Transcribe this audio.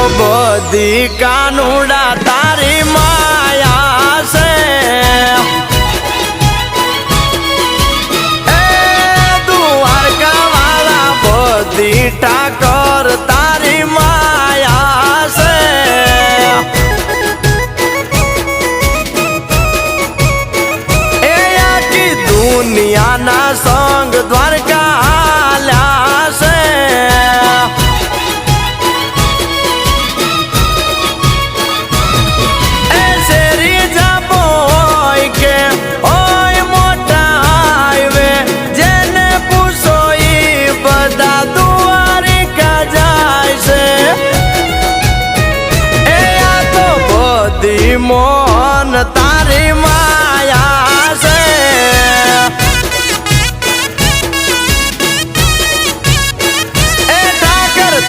બધી કાનુડા તારી માયા છે એ દ્વારકા વાળા બધી ઠાકર તારી માયા છે એ આખી દુનિયાના સંગ દ્વારકા હાલ્યા છે more